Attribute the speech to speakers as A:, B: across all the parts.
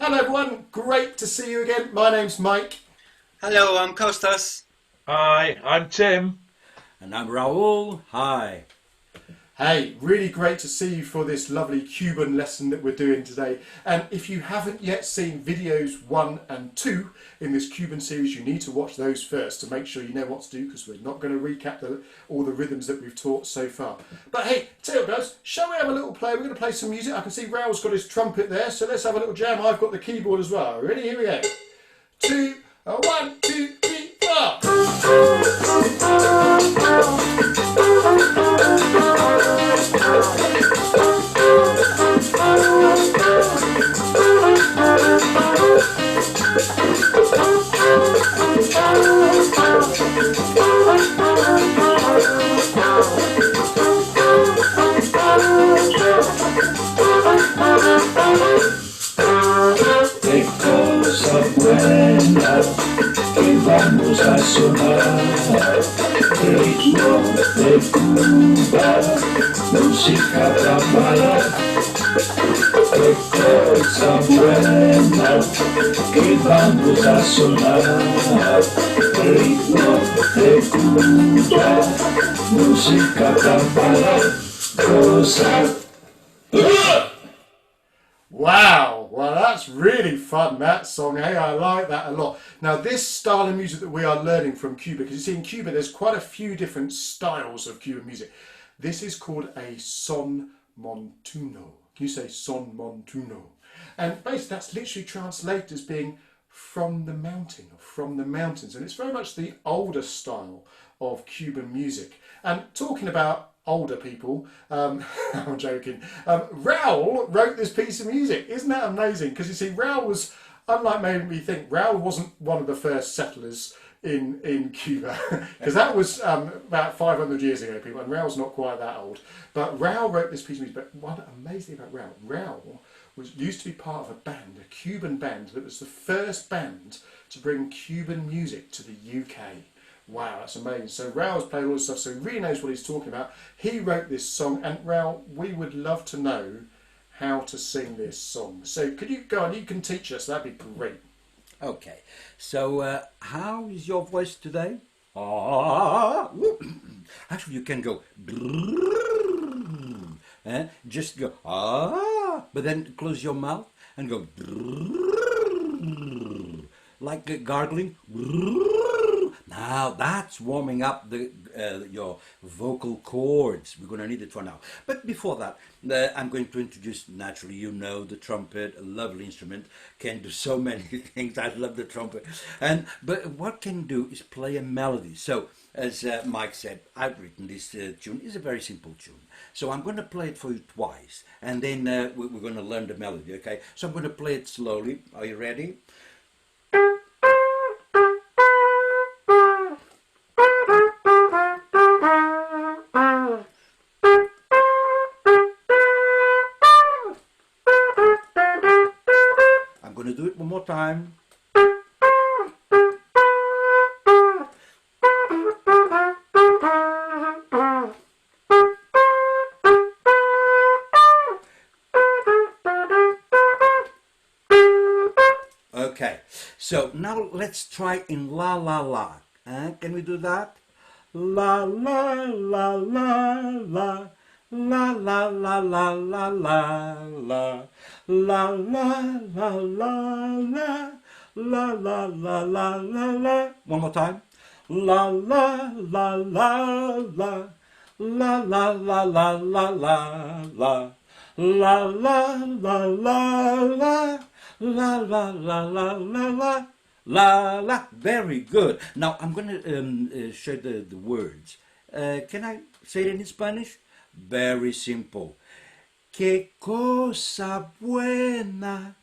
A: Hello everyone, great to see you again. My name's Mike.
B: Hello, I'm Kostas.
C: Hi, I'm Tim.
D: And I'm Raul. Hi.
A: Hey, really great to see you for this lovely Cuban lesson that we're doing today. And if you haven't yet seen videos 1 and 2 in this Cuban series, you need to watch those first to make sure you know what to do, because we're not going to recap all the rhythms that we've taught so far. But hey, tell you what guys, shall we have a little play? We're going to play some music. I can see Raul's got his trumpet there, so let's have a little jam. I've got the keyboard as well. Ready? Here we go. 2, 1, 2, 3,
E: Qué cosa buena que vamos a sonar, ritmo de Cuba, música para bailar. Qué cosa buena que vamos a sonar, ritmo de Cuba, música para bailar. Cosa.
A: Wow, well that's really fun, that song. Hey, I like that a lot. Now this style of music that we are learning from Cuba, because you see in Cuba there's quite a few different styles of Cuban music. This is called a son montuno. Can you say son montuno? And basically that's literally translated as being from the mountain, or from the mountains. And it's very much the older style of Cuban music. And talking about older people, I'm joking, Raul wrote this piece of music. Isn't that amazing? Because you see, Raul was, unlike maybe we think, Raul wasn't one of the first settlers in Cuba, because that was about 500 years ago, people, and Raul's not quite that old. But Raul wrote this piece of music. But one amazing thing about Raul used to be part of a band, a Cuban band, that was the first band to bring Cuban music to the UK. Wow, that's amazing. So Raul's played all this stuff, so he really knows what he's talking about. He wrote this song, and Raul, we would love to know how to sing this song. So could you go on, you can teach us, that'd be great.
D: Okay. So, how is your voice today? Ah. Actually, you can go. Just go. Ah. But then close your mouth and go. Like gargling. Now that's warming up your vocal cords. We're going to need it for now. But before that, I'm going to introduce, naturally, you know, the trumpet, a lovely instrument, can do so many things. I love the trumpet. But what can do is play a melody. So, as Mike said, I've written this tune. It's a very simple tune. So I'm going to play it for you twice, and then we're going to learn the melody, okay? So I'm going to play it slowly. Are you ready? I'm going to do it one more time. Okay, so now let's try in la la la. Can we do that? La la la la la. La la la la la la la. La la la la la. La la la la la la. One more time. La la la la la. La la la la la la la. La la la la la. La la la la la la. La la. Very good. Now I'm going to show the words. Can I say it in Spanish? Very simple. Qué cosa buena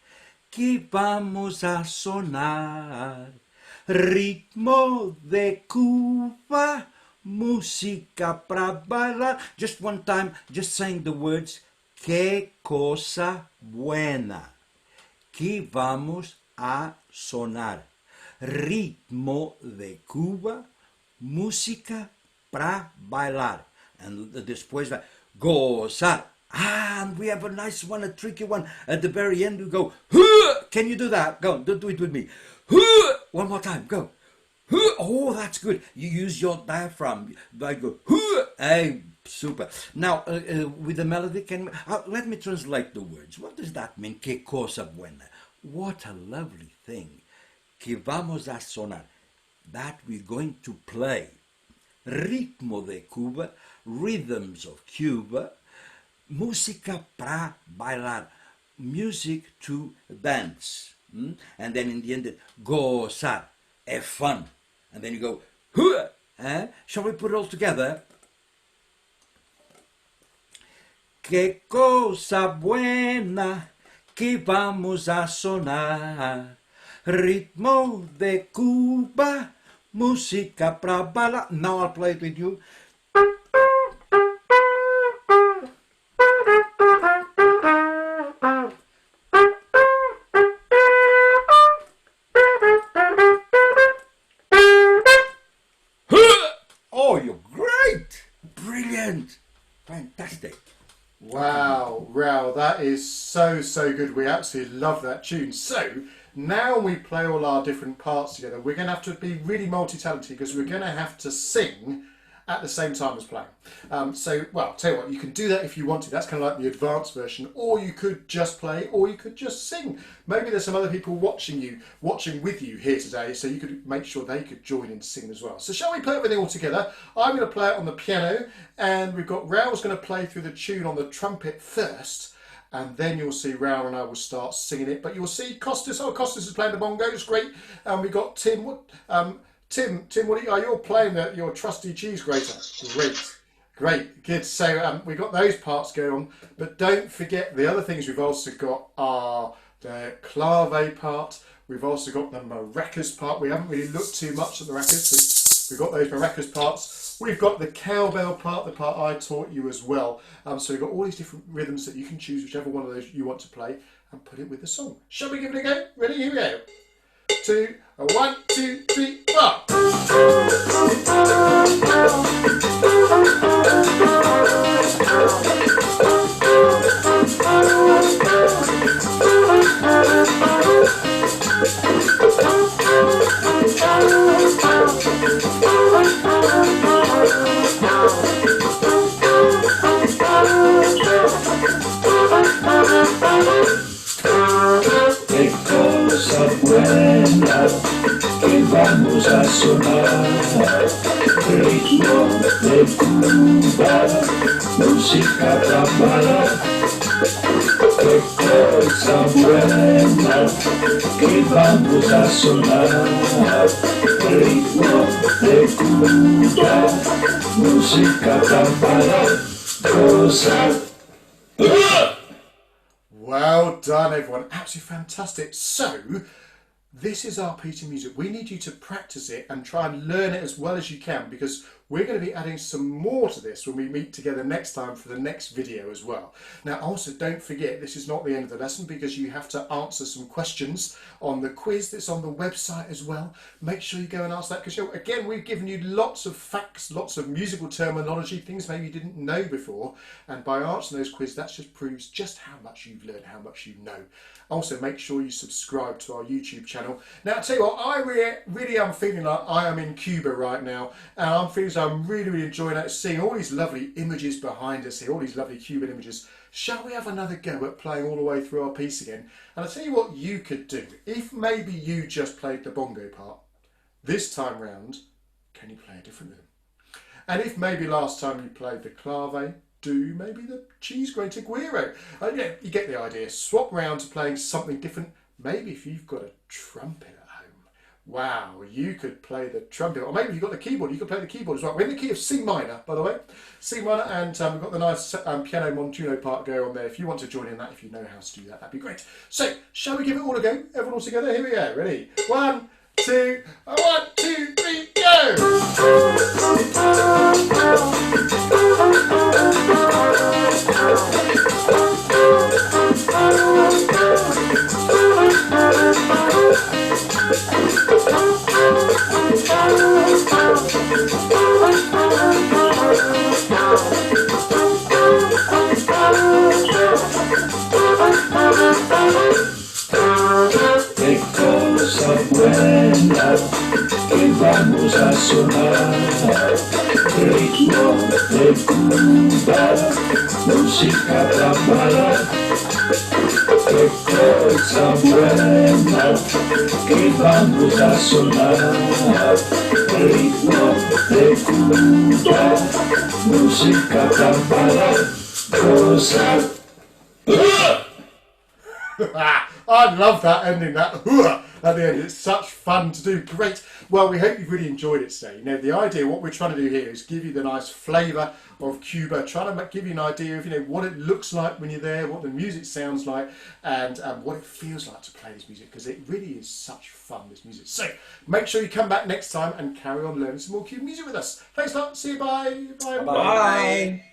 D: que vamos a sonar. Ritmo de Cuba, música para bailar. Just one time, just saying the words. Qué cosa buena que vamos a sonar. Ritmo de Cuba, música para bailar. And después va, gozar. Ah, and we have a nice one, a tricky one. At the very end we go, huh! Can you do that? Go, do it with me. One more time, go. Oh, that's good. You use your diaphragm. I go, hey, super. Now, with the melody, let me translate the words. What does that mean? Que cosa buena. What a lovely thing. Que vamos a sonar. That we're going to play. Ritmo de Cuba, rhythms of Cuba, música para bailar, music to dance. And then in the end, gozar, have fun. And then you go, shall we put it all together? Que cosa buena que vamos a sonar, ritmo de Cuba, música para bailar. Now I'll play it with you. Oh, you're great! Brilliant! Fantastic!
A: Wow, that is so good. We absolutely love that tune. So now we play all our different parts together. We're going to have to be really multi-talented because we're going to have to sing at the same time as playing. Well, tell you what, you can do that if you want to. That's kind of like the advanced version, or you could just play, or you could just sing. Maybe there's some other people watching with you here today, so you could make sure they could join in singing as well. So shall we play everything all together? I'm going to play it on the piano, and we've got Raoul's going to play through the tune on the trumpet first, and then you'll see Raoul and I will start singing it. But you'll see Costas. Oh, Costas is playing the bongos, great. And we've got Tim. Tim, what are you playing your trusty cheese grater? Great, good. So we've got those parts going on, but don't forget the other things we've also got are the clave part. We've also got the maracas part. We haven't really looked too much at the maracas. We've got those maracas parts. We've got the cowbell part, the part I taught you as well. So we've got all these different rhythms that you can choose, whichever one of those you want to play, and put it with the song. Shall we give it a go? Ready? Here we go. 1, 2, 3, 4.
E: Qué cosa buena que vamos a sonar, ritmo de Cuba, música para bailar. Qué cosa buena que vamos a sonar, ritmo de Cuba, música para bailar. Cosa.
A: Well done, everyone. Absolutely fantastic. So, this is our piece of music. We need you to practice it and try and learn it as well as you can, because we're going to be adding some more to this when we meet together next time for the next video as well. Now, also, don't forget, this is not the end of the lesson, because you have to answer some questions on the quiz that's on the website as well. Make sure you go and ask that, because, again, we've given you lots of facts, lots of musical terminology, things maybe you didn't know before, and by answering those quizzes, that just proves just how much you've learned, how much you know. Also, make sure you subscribe to our YouTube channel. Now, I'll tell you what, I really am feeling like I am in Cuba right now, and I'm really enjoying it, seeing all these lovely images behind us here, all these lovely Cuban images. Shall we have another go at playing all the way through our piece again? And I'll tell you what you could do. If maybe you just played the bongo part, this time round, can you play a different rhythm? And if maybe last time you played the clave, do maybe the cheese grater guiro. Yeah, you get the idea. Swap round to playing something different. Maybe if you've got a trumpet at home, wow, you could play the trumpet. Or maybe if you've got the keyboard, you could play the keyboard as well. We're in the key of C minor, by the way. C minor, and we've got the nice piano montuno part going on there. If you want to join in that, if you know how to do that, that'd be great. So, shall we give it all a go? Everyone all together? Here we go. Ready? 1, 2, 1, 2, 3, go!
E: vamos a sonar ritmo de Cuba, música para qué cosa buena que vamos a sonar ritmo de Cuba, música para gozar.
A: I love that ending, that hooah at the end. It's such fun to do. Great. Well, we hope you've really enjoyed it today. You know, the idea, what we're trying to do here is give you the nice flavour of Cuba, trying to give you an idea of, you know, what it looks like when you're there, what the music sounds like, and what it feels like to play this music, because it really is such fun, this music. So make sure you come back next time and carry on learning some more Cuban music with us. Thanks a lot. See you. Bye. Bye.
C: Bye.